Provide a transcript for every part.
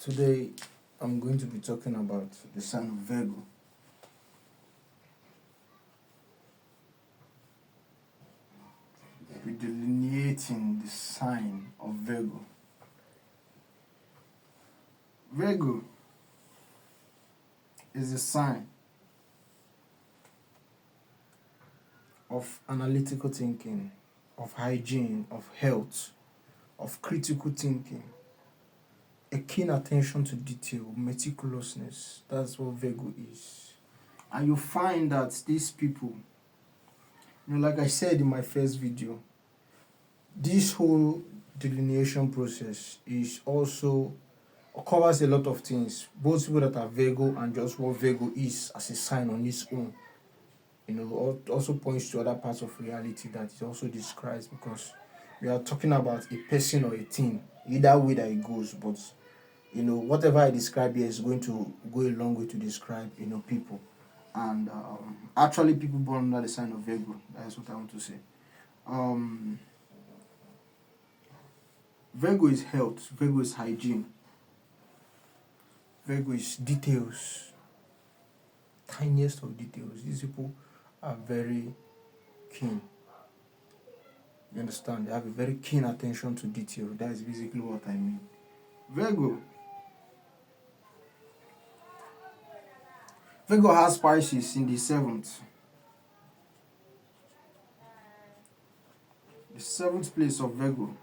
Today, I'm going to be talking about the sign of Virgo. We're delineating the sign of Virgo. Virgo is a sign of analytical thinking, of hygiene, of health, of critical thinking, a keen attention to detail, meticulousness. That's what Virgo is. And you find that these people, like I said in my first video, this whole delineation process is also covers a lot of things, both people that are Virgo and just what Virgo is as a sign on its own. Also points to other parts of reality that it also describes, because we are talking about a person or a thing, either way that it goes. But whatever I describe here is going to go a long way to describe people, and actually people born under the sign of Virgo. That's what I want to say. Virgo is health. Virgo is hygiene. Virgo is details. Tiniest of details. These people are very keen. You understand? They have a very keen attention to detail. That is basically what I mean. Virgo has Pisces in the 7th. The 7th place of Virgo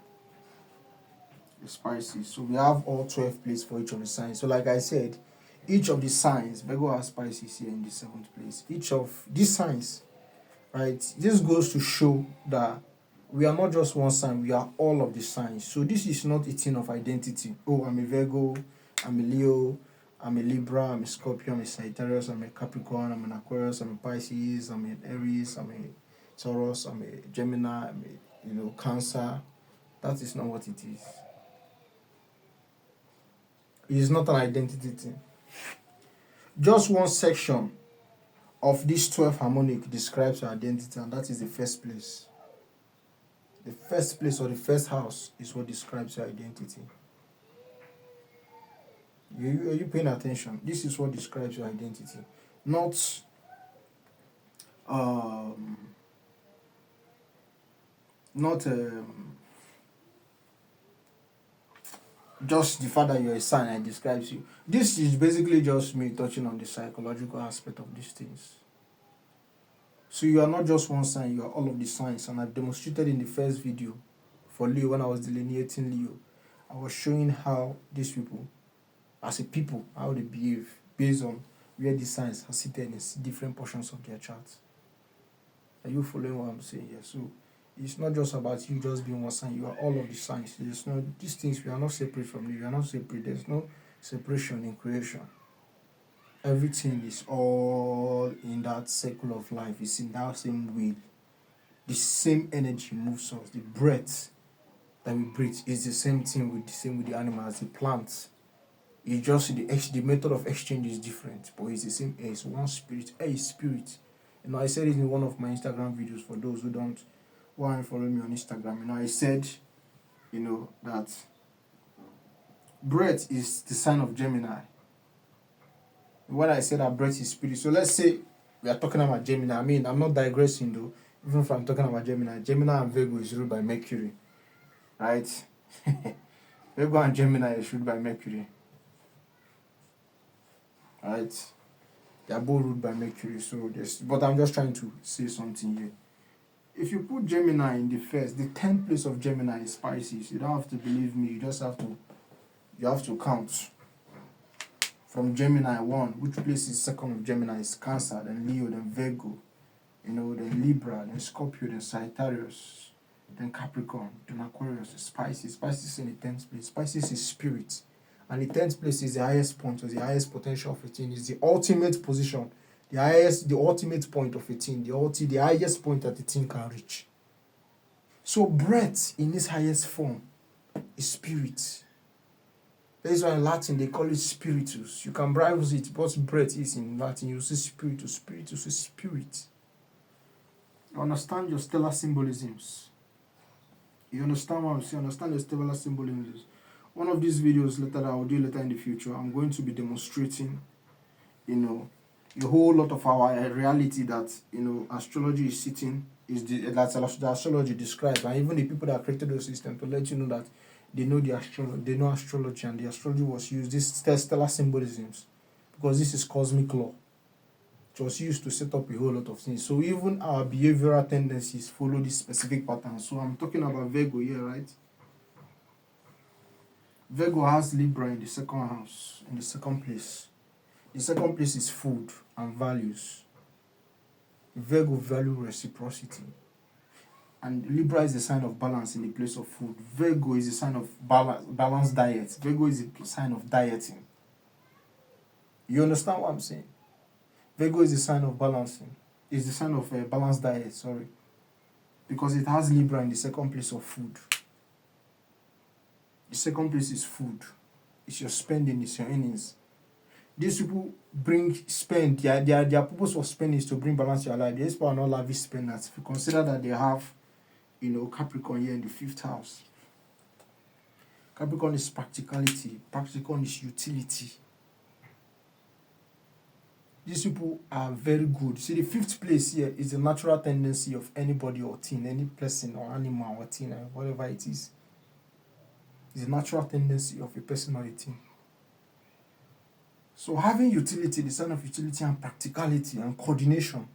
is Pisces. So we have all 12 places for each of the signs. So like I said, each of the signs, Virgo has Pisces here in the 7th place. Each of these signs, right? This goes to show that we are not just one sign, we are all of the signs. So this is not a thing of identity. Oh, I'm a Virgo, I'm a Leo, I'm a Libra, I'm a Scorpio, I'm a Sagittarius, I'm a Capricorn, I'm an Aquarius, I'm a Pisces, I'm an Aries, I'm a Taurus, I'm a Gemini, I'm a Cancer. That is not what it is. It is not an identity thing. Just one section of this 12 harmonic describes your identity, and that is the first place. The first place, or the first house, is what describes your identity. Are you paying attention? This is what describes your identity. Not just the fact that you're a sign and it describes you. This is basically just me touching on the psychological aspect of these things. So you are not just one sign, you are all of the signs. And I've demonstrated in the first video for Leo, when I was delineating Leo, I was showing how these people, as a people, how they behave based on where the signs are seated in different portions of their charts. Are you following what I'm saying here? So it's not just about you just being one sign, you are all of the signs. There's no, these things, we are not separate from you, we are not separate. There's no separation in creation. Everything is all in that circle of life. It's in that same wheel. The same energy moves us. The breath that we breathe is the same thing with the animals, the plants. It's just the method of exchange is different, but it's the same air. It's one spirit. Air is spirit. I said it in one of my Instagram videos for those who aren't following me on Instagram. I said, that breath is the sign of Gemini. When I said that breath is spirit, so let's say we are talking about Gemini. I'm not digressing though. Even if I'm talking about Gemini, Gemini and Virgo is ruled by Mercury, right? Virgo and Gemini is ruled by Mercury, right? They are both ruled by Mercury. So but I'm just trying to say something here. If you put Gemini in the 10th place of Gemini is Pisces. You don't have to believe me. You just have to count. From Gemini 1, which place is second of Gemini is Cancer, then Leo, then Virgo, then Libra, then Scorpio, then Sagittarius, then Capricorn, then Aquarius, Pisces. Pisces in the 10th place. Pisces is spirit. And the 10th place is the highest point, or the highest potential of a thing, is the ultimate position, the ultimate point of a thing, the highest point that the thing can reach. So breath in its highest form is spirit. That is why in Latin they call it spiritus. You can browse it. What breath is in Latin, you see spiritus. Spiritus is spirit. You understand your stellar symbolisms. You understand what I'm saying? Understand your stellar symbolisms. one of these videos later that I will do later in the future, I'm going to be demonstrating, a whole lot of our reality that, astrology is sitting, that's the astrology describes, and even the people that created those systems to let you know that they know they know astrology, and the astrology was used, these stellar symbolisms, because this is cosmic law. It was used to set up a whole lot of things. So even our behavioral tendencies follow this specific pattern. So I'm talking about Virgo here, right? Virgo has Libra in the second house, in the second place. The second place is food and values. Virgo value reciprocity. And Libra is a sign of balance in the place of food. Virgo is a sign of balanced diet. Virgo is a sign of dieting. You understand what I'm saying? Virgo is a sign of balancing. It's the sign of a balanced diet, sorry. Because it has Libra in the second place of food. The second place is food. It's your spending, it's your earnings. These people spend, their purpose for spending is to bring balance to your life. These people are not lavish spenders. If you consider that they have, Capricorn here in the 5th house. Capricorn is practicality. Capricorn is utility. These people are very good. See, the 5th place here is the natural tendency of anybody or thing, any person or animal or thing, whatever it is. It's a natural tendency of a person or a thing. So having utility, the sign of utility and practicality and coordination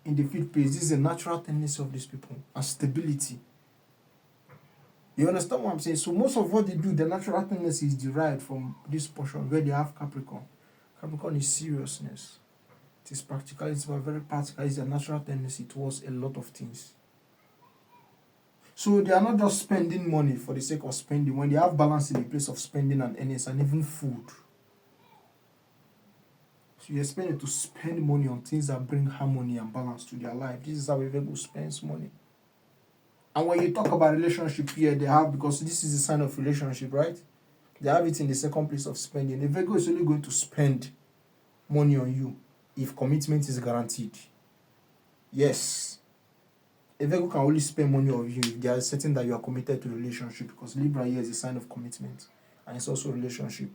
in the 5th place, this is a natural tendency of these people, and stability. You understand what I'm saying? So most of what they do, the natural tendency is derived from this portion where they have Capricorn. Capricorn is seriousness. It is practicality, but very practical. It's a natural tendency towards a lot of things. So they are not just spending money for the sake of spending. When they have balance in the place of spending and earnings and even food. So you're expected to spend money on things that bring harmony and balance to their life. This is how a Virgo spends money. And when you talk about relationship here, they have, because this is a sign of relationship, right? They have it in the second place of spending. A Virgo is only going to spend money on you if commitment is guaranteed. Yes. A Virgo can only spend money on you if they are certain that you are committed to a relationship, because Libra here is a sign of commitment and it's also a relationship.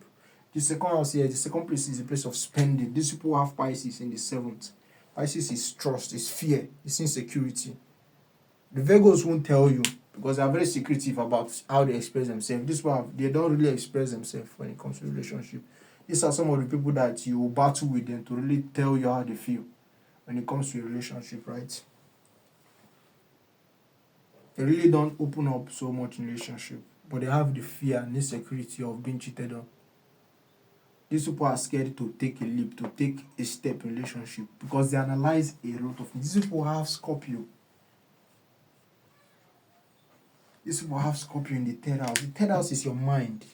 The second house here, the second place is a place of spending. These people have Pisces in the 7th. Pisces is trust, is fear, is insecurity. The Virgos won't tell you because they are very secretive about how they express themselves. This one, they don't really express themselves when it comes to relationship. These are some of the people that you will battle with them to really tell you how they feel when it comes to a relationship, right? They really don't open up so much in relationship, but they have the fear and insecurity of being cheated on. These people are scared to take a leap, to take a step in relationship because they analyze a lot of things. These people have Scorpio. These people have Scorpio in the 3rd house. The 3rd house is your mind.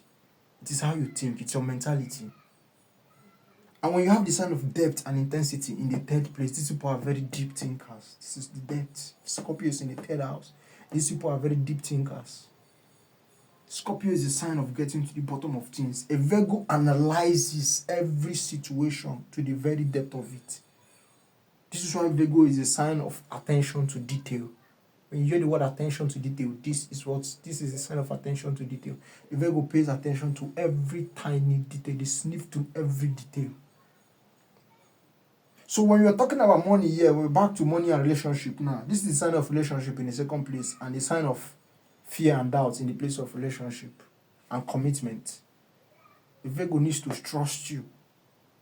It is how you think. It's your mentality. And when you have the sign of depth and intensity in the 3rd place, these people are very deep thinkers. This is the depth. Scorpio is in the 3rd house. These people are very deep thinkers. Scorpio is a sign of getting to the bottom of things. A Virgo analyzes every situation to the very depth of it. This is why Virgo is a sign of attention to detail. When you hear the word attention to detail, this is a sign of attention to detail. The Virgo pays attention to every tiny detail. They sniff to every detail. So when you're talking about money here, we're back to money and relationship now. This is the sign of relationship in the 2nd place and the sign of fear and doubt in the place of relationship and commitment. The Virgo needs to trust you.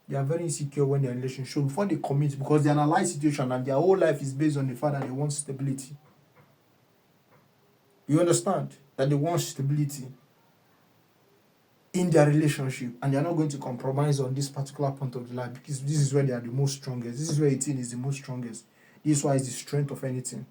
They are very insecure when they're in a relationship before they commit because they analyze situation and their whole life is based on the fact that they want stability. You understand? That they want stability in their relationship and they are not going to compromise on this particular point of the life because this is where they are the most strongest. This is where a thing is the most strongest. This is why it's the strength of anything.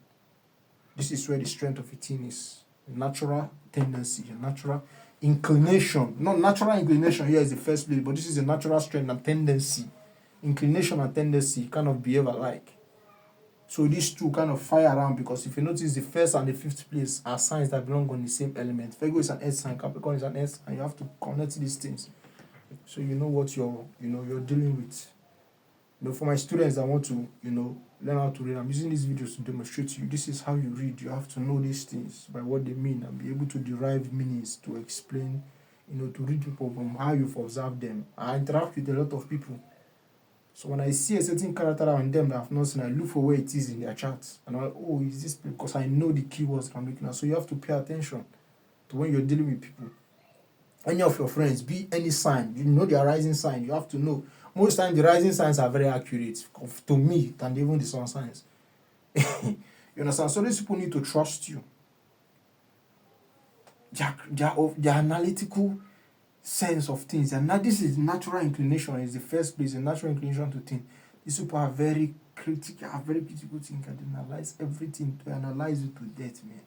This is where the strength of a thing is. A natural tendency, a natural inclination. Not natural inclination here is the first place, but this is a natural strength and tendency. Inclination and tendency kind of behave alike. So these two kind of fire around because if you notice the 1st and the 5th place are signs that belong on the same element. Virgo is an earth sign, Capricorn is an earth sign. You have to connect these things. So you know what you're dealing with. For my students that want to, learn how to read, I'm using these videos to demonstrate to you. This is how you read. You have to know these things by what they mean and be able to derive meanings to explain to read people from how you've observed them. I interact with a lot of people. So when I see a certain character on them that I've not seen, I look for where it is in their charts. And I'm like, oh, is this because I know the keywords I'm looking at. So you have to pay attention to when you're dealing with people. Any of your friends, be any sign, you know their rising sign, you have to know. Most times the rising signs are very accurate to me than even the sun signs. You understand? So these people need to trust you. Their analytical sense of things, and this is natural inclination. Is the first place, a natural inclination to think. These people are very critical, thinker. They analyze everything, to analyze it to death, man.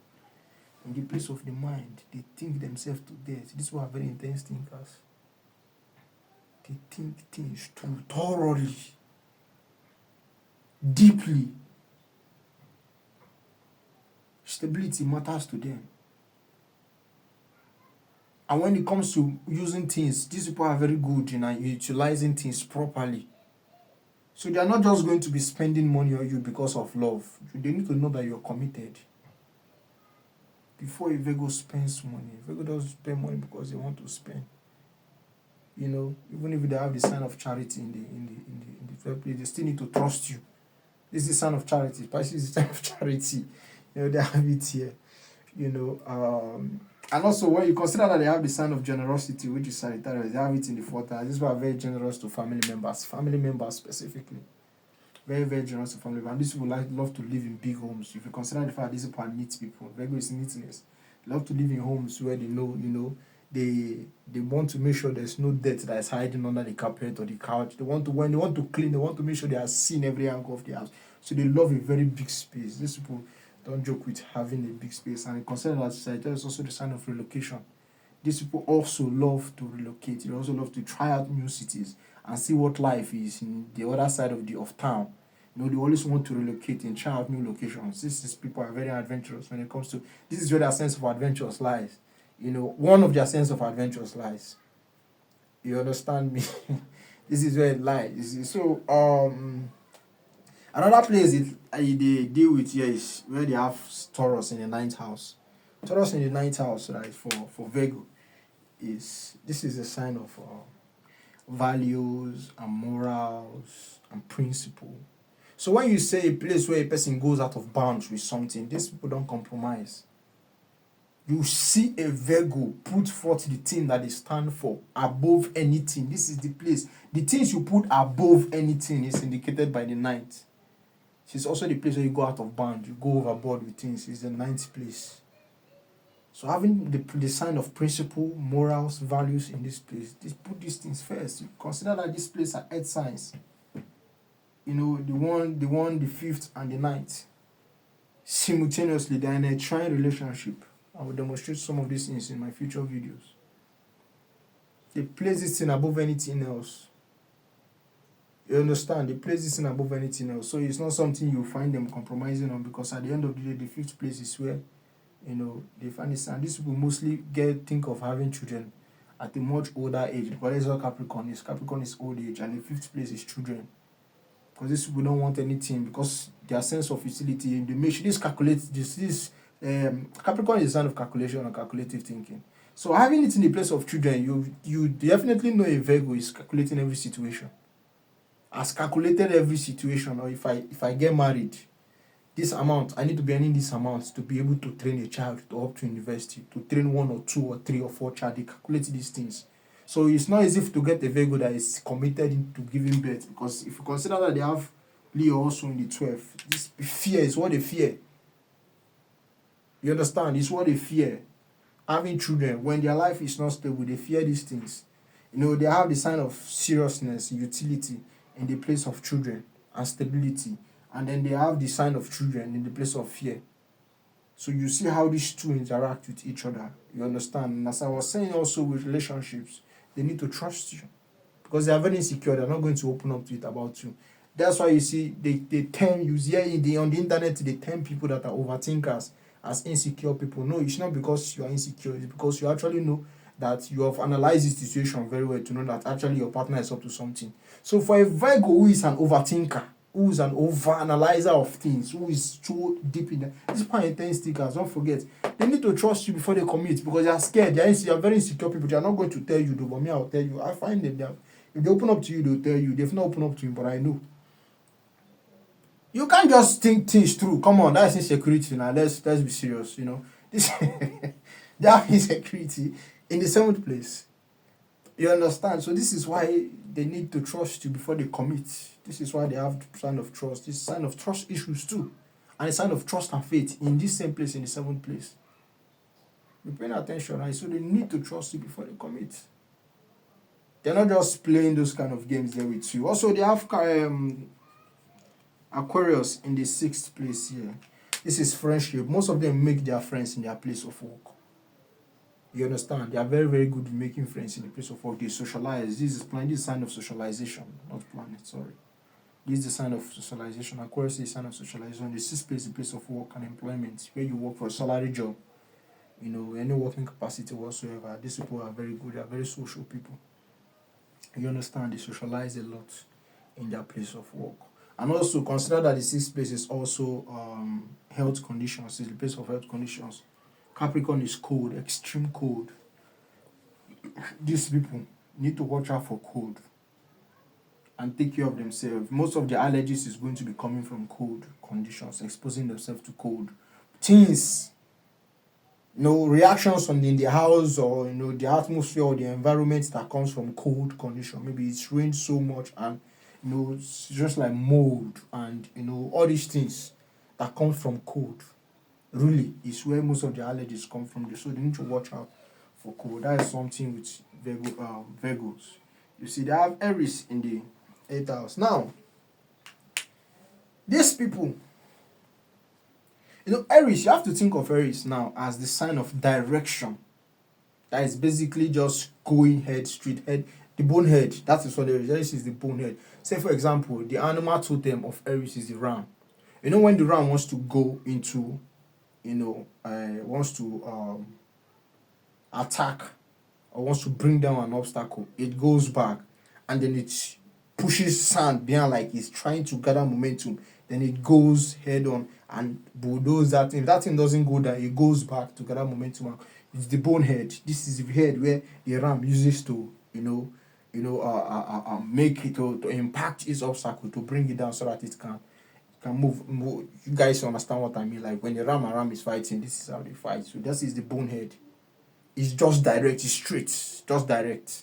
In the place of the mind, they think themselves to death. These people are very intense thinkers. They think things too thoroughly, deeply. Stability matters to them. And when it comes to using things, these people are very good in utilizing things properly. So they are not just going to be spending money on you because of love. They need to know that you're committed. Before a Virgo spends money, Virgo doesn't spend money because they want to spend. Even if they have the sign of charity in the third place, they still need to trust you. This is the sign of charity. Pisces is the sign of charity. They have it here. And also when you consider that they have the sign of generosity, which is Sagittarius, they have it in the fourth house. These are very generous to family members specifically. Very, very generous to family members. And these people love to live in big homes. If you consider the fact that these people are neat people, Virgo is neatness. They love to live in homes where they know, they want to make sure there's no dirt that is hiding under the carpet or the couch. When they want to clean, they want to make sure they are seeing every angle of the house. So they love a very big space. These people don't joke with having a big space, and consider that Sagittarius is also the sign of relocation. These people also love to relocate. They also love to try out new cities and see what life is in the other side of town. They always want to relocate and try out new locations. These people are very adventurous when it comes to. This is where their sense of adventures lies. One of their sense of adventures lies. You understand me? This is where it lies. So another place they deal with here is where they have Taurus in the ninth house. Taurus in the ninth house, right, for Virgo, this is a sign of values and morals and principle. So when you say a place where a person goes out of bounds with something, these people don't compromise. You see a Virgo put forth the thing that they stand for above anything. This is the place. The things you put above anything is indicated by the ninth. It's also the place where you go out of bounds, you go overboard with things. It's the ninth place. So having the sign of principle, morals, values in this place, put these things first. You consider that this place are earth signs. The one, the fifth, and the ninth. Simultaneously, they are in a trine relationship. I will demonstrate some of these things in my future videos. They place this thing above anything else. You understand? They place this thing above anything else. So it's not something you find them compromising on, because at the end of the day, the fifth place is where, they find this. And these people mostly think of having children at a much older age, because that's what Capricorn is. Capricorn is old age, and the fifth place is children. Because these people don't want anything, because their sense of utility, they make sure Capricorn is a sign of calculation and calculative thinking. So having it in the place of children, you definitely know a Virgo is calculating every situation. Has calculated every situation. Or if I get married, this amount, I need to be earning this amount to be able to train a child to up to university, to train 1 or 2 or 3 or 4 child. They calculate these things. So it's not easy to get a Virgo that is committed to giving birth, because if you consider that they have Leo also in the 12th, this fear is what they fear. You understand? It's what they fear. Having children, when their life is not stable, they fear these things. They have the sign of seriousness, utility in the place of children and stability. And then they have the sign of children in the place of fear. So you see how these two interact with each other. You understand? And as I was saying also with relationships, they need to trust you. Because they are very insecure. They're not going to open up to it about you. That's why you see they term you hear on the internet, they term people that are overthinkers as insecure people. No, it's not because you are insecure. It's because you actually know that you have analyzed the situation very well to know that actually your partner is up to something. So for a Virgo who is an overthinker, who is an over-analyzer of things, who is too deep in that. These people are intense stickers, don't forget. They need to trust you before they commit because they are scared. They are very insecure people. They are not going to tell you, though, but me, I'll tell you. I find them. If they open up to you, they'll tell you. They've not opened up to me, but I know. You can't just think things through. Come on, that's insecurity now. Let's be serious, you know. This they have insecurity in the seventh place. You understand? So this is why they need to trust you before they commit. This is why they have sign of trust. This is sign of trust issues too. And a sign of trust and faith in this same place, in the seventh place. You're paying attention, right? So they need to trust you before they commit. They're not just playing those kind of games there with you. Also, they have Aquarius in the sixth place here. This is friendship. Most of them make their friends in their place of work. You understand? They are very, very good in making friends in the place of work. They socialize. This is a sign of socialization, not planet, sorry. This is the sign of socialization. Aquarius is a sign of socialization. The sixth place is the place of work and employment, where you work for a salary job. You know, any working capacity whatsoever. These people are very good. They are very social people. You understand? They socialize a lot in their place of work. And also consider that the sixth place is also health conditions. It's the place of health conditions. Capricorn is cold, extreme cold. These people need to watch out for cold and take care of themselves. Most of their allergies is going to be coming from cold conditions, exposing themselves to cold things. Reactions in the house or the atmosphere or the environment that comes from cold condition. Maybe it's rained so much and it's just like mold and all these things that come from cold. Really, is where most of the allergies come from. So they need to watch out for cold. That is something with Virgos. You see, they have Aries in the 8th house. Now, these people, Aries, you have to think of Aries now as the sign of direction. That is basically just going head, straight head. The bonehead, that is what Aries is. Aries is the bonehead. Say, for example, the animal totem of Aries is the ram. When the ram wants to go into wants to attack or wants to bring down an obstacle, it goes back and then it pushes sand behind like it's trying to gather momentum. Then it goes head on and bulldoze that thing. If that thing doesn't go down, it goes back to gather momentum. It's the bonehead. This is the head where the ram uses to make it to impact its obstacle to bring it down so that it can move. You guys understand what I mean? Like when the ram is fighting, this is how they fight. So this is the bonehead. It's just direct, it's straight, just direct.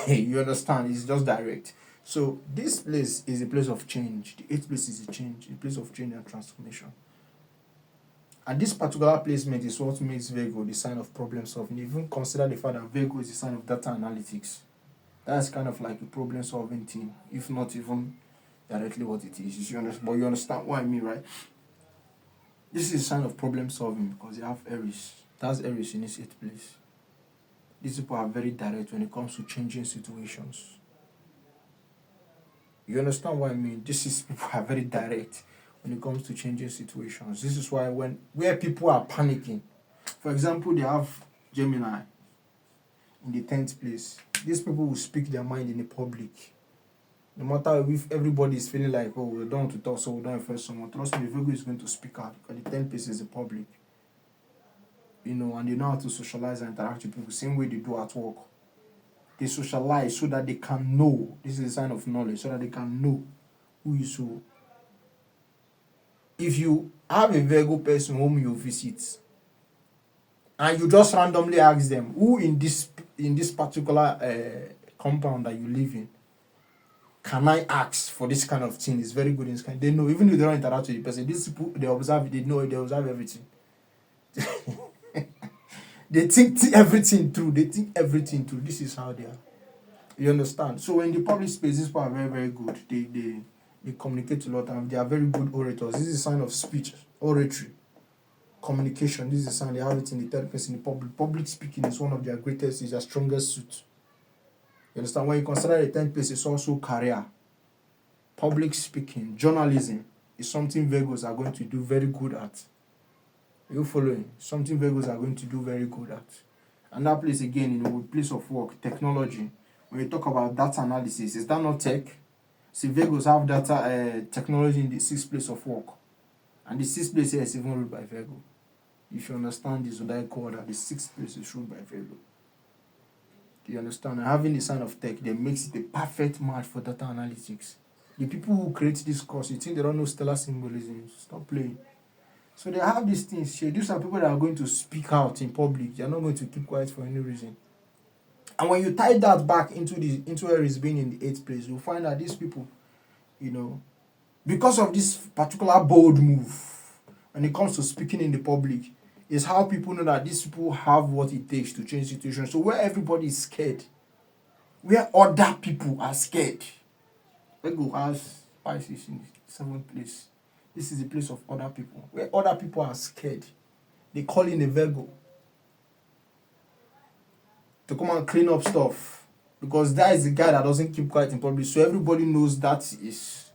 You understand? It's just direct. So this place is a place of change. The 8th place is a place of change and transformation. And this particular placement is what makes Virgo the sign of problem solving. Even consider the fact that Virgo is the sign of data analytics. That's kind of like a problem solving thing, if not even directly what it is. But you understand what I mean, right? This is a sign of problem solving because they have Aries. That's Aries in its 8th place. These people are very direct when it comes to changing situations. You understand what I mean? People are very direct when it comes to changing situations. This is why where people are panicking. For example, they have Gemini in the 10th place. These people will speak their mind in the public. No matter if everybody is feeling like, we don't want to talk, so we don't offend someone. Trust me, the Virgo is going to speak out because the 10th place is the public. And they know how to socialize and interact with people, same way they do at work. They socialize so that they can know. This is a sign of knowledge, so that they can know who is who. If you have a Virgo person whom you visit, and you just randomly ask them, who in this particular compound that you live in, can I ask for this kind of thing? It's very good in this kind. They know, even if they don't interact with the person, these people, they observe, they know, they observe everything. They think everything through. This is how they are. You understand? So in the public space, these people are very, very good. They communicate a lot and they are very good orators. This is a sign of speech, oratory, communication. This is a sign they have it in the 3rd place in the public. Public speaking is one of their greatest, is their strongest suit. You understand? When you consider the 10th place, it's also career. Public speaking, journalism is something Virgos are going to do very good at. You following? Something Virgos are going to do very good at. And that place again, place of work, technology. When you talk about data analysis, is that not tech? See, Virgos have data technology in the sixth place of work. And the sixth place here is even ruled by Virgo. If you understand this zodiacal order, the sixth place is ruled by Virgo. Do you understand? And having the sign of tech, that makes it a perfect match for data analytics. The people who create this course, you think they don't know stellar symbolism? Stop playing. So they have these things here. These are people that are going to speak out in public. They are not going to keep quiet for any reason. And when you tie that back into where it's being in the eighth place, you'll find that these people, you know, because of this particular bold move, when it comes to speaking in the public, is how people know that these people have what it takes to change situations. So where everybody is scared, where other people are scared, Virgo has Pisces in the seventh place. This is the place of other people. Where other people are scared, they call in a Virgo to come and clean up stuff. Because that is the guy that doesn't keep quiet in public. So everybody knows that is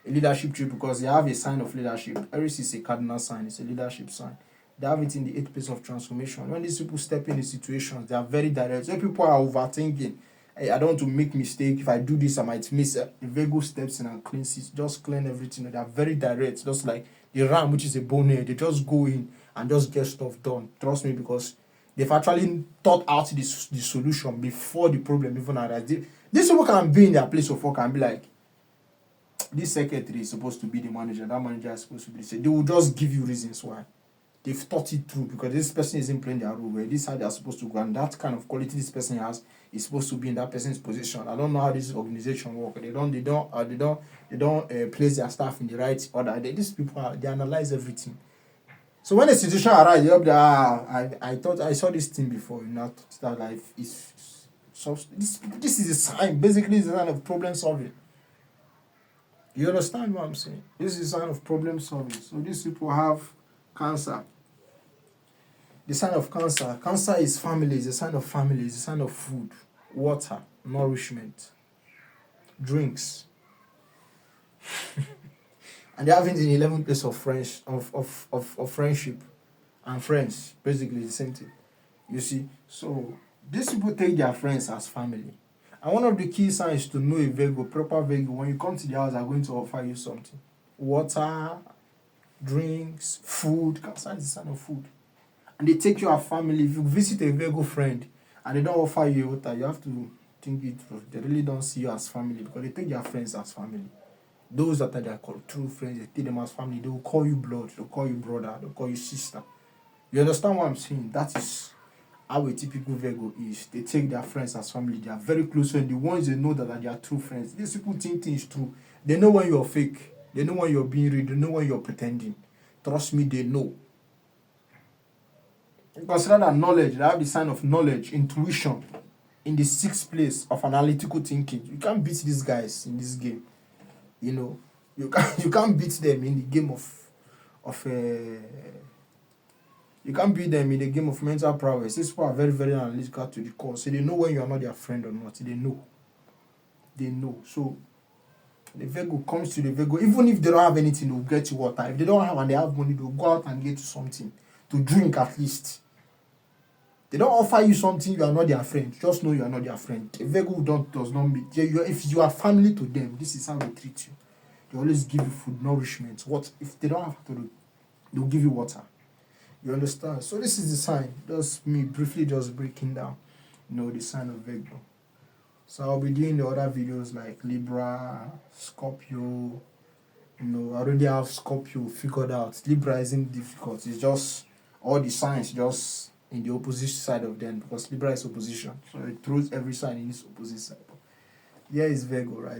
a leadership trait because they have a sign of leadership. Aries is a cardinal sign. It's a leadership sign. They have it in the eighth place of transformation. When these people step in situations, they are very direct. When people are overthinking, hey, I don't want to make mistake. If I do this, I might miss it. The Virgo steps in and cleans it. Just clean everything. They are very direct. Just like the ram, which is a bonehead. They just go in and just get stuff done. Trust me, because they've actually thought out the solution before the problem even arises. These people can be in their place of work and be like, this secretary is supposed to be the manager. That manager is supposed to be the secretary. They will just give you reasons why. They've thought it through because this person isn't playing their role. Where this is how they are supposed to go, and that kind of quality this person has is supposed to be in that person's position. I don't know how this organization works. They don't place their staff in the right order. These people they analyze everything. So when a situation arises, you're up there. I thought I saw this thing before. Not that life is so. This is a sign. Basically, it's a sign of problem solving. You understand what I'm saying? This is a sign of problem solving. So these people have Cancer. The sign of Cancer. Cancer is family. It's a sign of family. It's a sign of food, water, nourishment, drinks. And they have it in the 11th place of friendship and friends. Basically, the same thing. You see? So, these people take their friends as family. And one of the key signs to know a Virgo, proper Virgo, when you come to the house, are going to offer you something. Water, drinks, food. Cancer is a sign of food. And they take you as family. If you visit a Virgo friend and they don't offer you water, you have to think it through. They really don't see you as family because they take their friends as family. Those that are their true friends, they take them as family. They will call you blood, they'll call you brother, they'll call you sister. You understand what I'm saying? That is how a typical Virgo is. They take their friends as family. They are very close friends. The ones they know that are their true friends. These people think things true. They know when you're fake. They know when you're being real. They know when you're pretending. Trust me, they know. Consider that knowledge. They have the sign of knowledge, intuition, in the sixth place of analytical thinking. You can't beat these guys in this game. You know, you can't beat them in the game you can't beat them in the game of mental prowess. These people are very, very analytical to the core. So they know when you are not their friend or not. They know. They know. So the Virgo comes to the Virgo. Even if they don't have anything, they'll get you water. If they don't have and they have money, they'll go out and get you something to drink at least. They don't offer you something, you are not their friend. Just know you are not their friend. A Virgo does not meet. If you are family to them, this is how they treat you. They always give you food, nourishment. What if they don't have to? They'll give you water. You understand? So this is the sign. Just me briefly just breaking down, the sign of Virgo. So I'll be doing the other videos like Libra, Scorpio. I already have Scorpio figured out. Libra isn't difficult. It's just all the signs just in the opposite side of them because Libra is opposition. So it throws every sign in its opposite side. Here is Virgo, right?